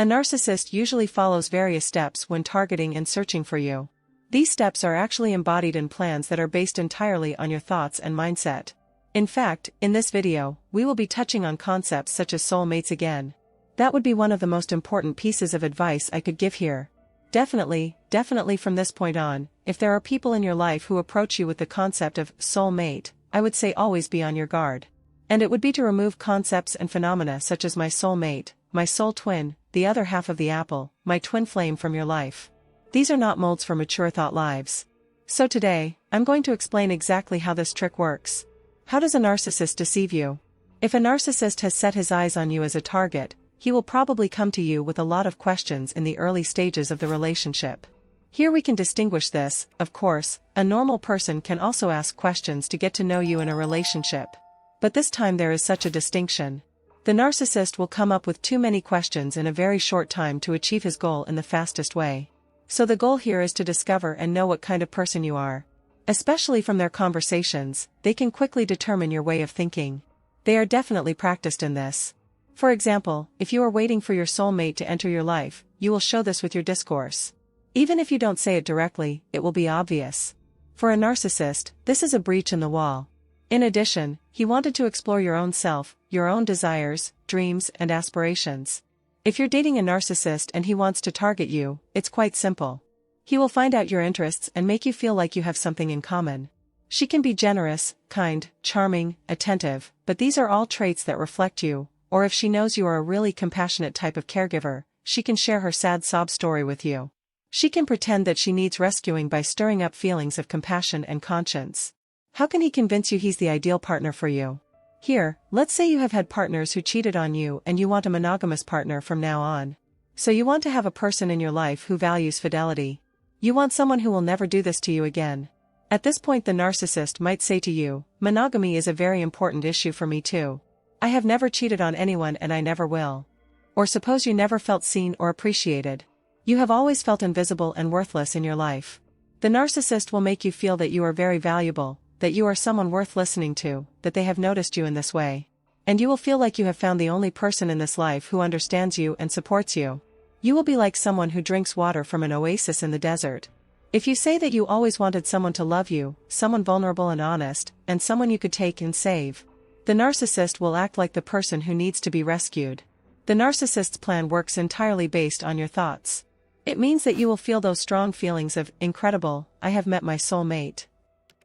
A narcissist usually follows various steps when targeting and searching for you. These steps are actually embodied in plans that are based entirely on your thoughts and mindset. In fact, in this video, we will be touching on concepts such as soulmates again. That would be one of the most important pieces of advice I could give here. Definitely from this point on, if there are people in your life who approach you with the concept of soulmate, I would say always be on your guard. And it would be to remove concepts and phenomena such as my soulmate, my soul twin, the other half of the apple, my twin flame from your life. These are not molds for mature thought lives. So today, I'm going to explain exactly how this trick works. How does a narcissist deceive you? If a narcissist has set his eyes on you as a target, he will probably come to you with a lot of questions in the early stages of the relationship. Here we can distinguish this, of course, a normal person can also ask questions to get to know you in a relationship. But this time there is such a distinction. The narcissist will come up with too many questions in a very short time to achieve his goal in the fastest way. So the goal here is to discover and know what kind of person you are. Especially from their conversations, they can quickly determine your way of thinking. They are definitely practiced in this. For example, if you are waiting for your soulmate to enter your life, you will show this with your discourse. Even if you don't say it directly, it will be obvious. For a narcissist, this is a breach in the wall. In addition, he wanted to explore your own self, your own desires, dreams, and aspirations. If you're dating a narcissist and he wants to target you, it's quite simple. He will find out your interests and make you feel like you have something in common. She can be generous, kind, charming, attentive, but these are all traits that reflect you, or if she knows you are a really compassionate type of caregiver, she can share her sad sob story with you. She can pretend that she needs rescuing by stirring up feelings of compassion and conscience. How can he convince you he's the ideal partner for you? Here, let's say you have had partners who cheated on you and you want a monogamous partner from now on. So you want to have a person in your life who values fidelity. You want someone who will never do this to you again. At this point the narcissist might say to you, monogamy is a very important issue for me too. I have never cheated on anyone and I never will. Or suppose you never felt seen or appreciated. You have always felt invisible and worthless in your life. The narcissist will make you feel that you are very valuable, that you are someone worth listening to, that they have noticed you in this way. And you will feel like you have found the only person in this life who understands you and supports you. You will be like someone who drinks water from an oasis in the desert. If you say that you always wanted someone to love you, someone vulnerable and honest, and someone you could take and save, the narcissist will act like the person who needs to be rescued. The narcissist's plan works entirely based on your thoughts. It means that you will feel those strong feelings of, incredible, I have met my soulmate.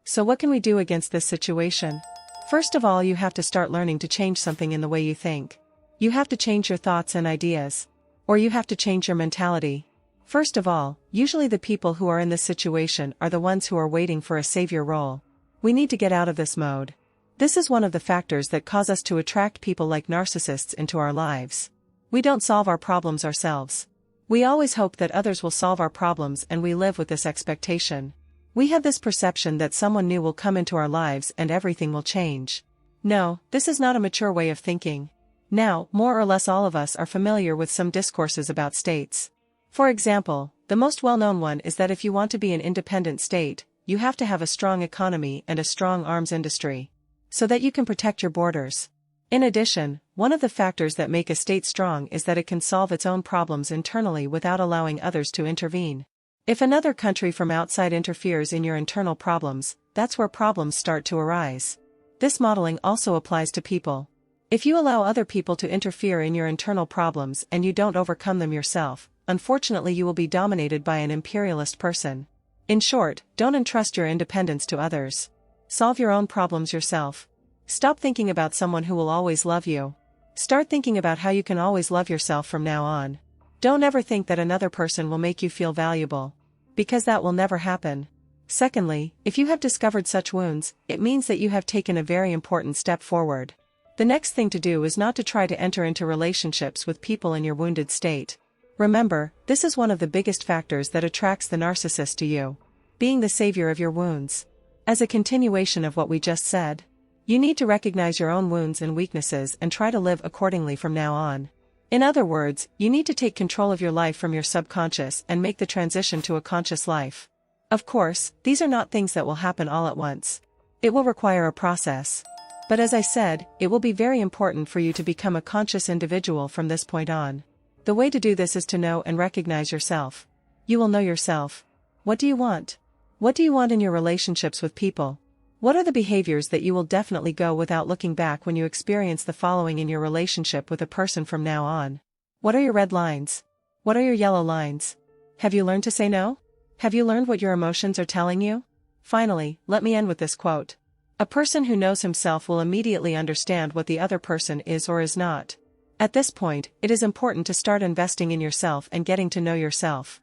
So what can we do against this situation? First of all, you have to start learning to change something in the way you think. You have to change your thoughts and ideas. Or you have to change your mentality. First of all, usually the people who are in this situation are the ones who are waiting for a savior role. We need to get out of this mode. This is one of the factors that cause us to attract people like narcissists into our lives. We don't solve our problems ourselves. We always hope that others will solve our problems and we live with this expectation. We have this perception that someone new will come into our lives and everything will change. No, this is not a mature way of thinking. Now, more or less all of us are familiar with some discourses about states. For example, the most well-known one is that if you want to be an independent state, you have to have a strong economy and a strong arms industry, so that you can protect your borders. In addition, one of the factors that make a state strong is that it can solve its own problems internally without allowing others to intervene. If another country from outside interferes in your internal problems, that's where problems start to arise. This modeling also applies to people. If you allow other people to interfere in your internal problems and you don't overcome them yourself, unfortunately you will be dominated by an imperialist person. In short, don't entrust your independence to others. Solve your own problems yourself. Stop thinking about someone who will always love you. Start thinking about how you can always love yourself from now on. Don't ever think that another person will make you feel valuable. Because that will never happen. Secondly, if you have discovered such wounds, it means that you have taken a very important step forward. The next thing to do is not to try to enter into relationships with people in your wounded state. Remember, this is one of the biggest factors that attracts the narcissist to you. Being the savior of your wounds. As a continuation of what we just said, you need to recognize your own wounds and weaknesses and try to live accordingly from now on. In other words, you need to take control of your life from your subconscious and make the transition to a conscious life. Of course, these are not things that will happen all at once. It will require a process. But as I said, it will be very important for you to become a conscious individual from this point on. The way to do this is to know and recognize yourself. You will know yourself. What do you want? What do you want in your relationships with people? What are the behaviors that you will definitely go without looking back when you experience the following in your relationship with a person from now on? What are your red lines? What are your yellow lines? Have you learned to say no? Have you learned what your emotions are telling you? Finally, let me end with this quote. A person who knows himself will immediately understand what the other person is or is not. At this point, it is important to start investing in yourself and getting to know yourself.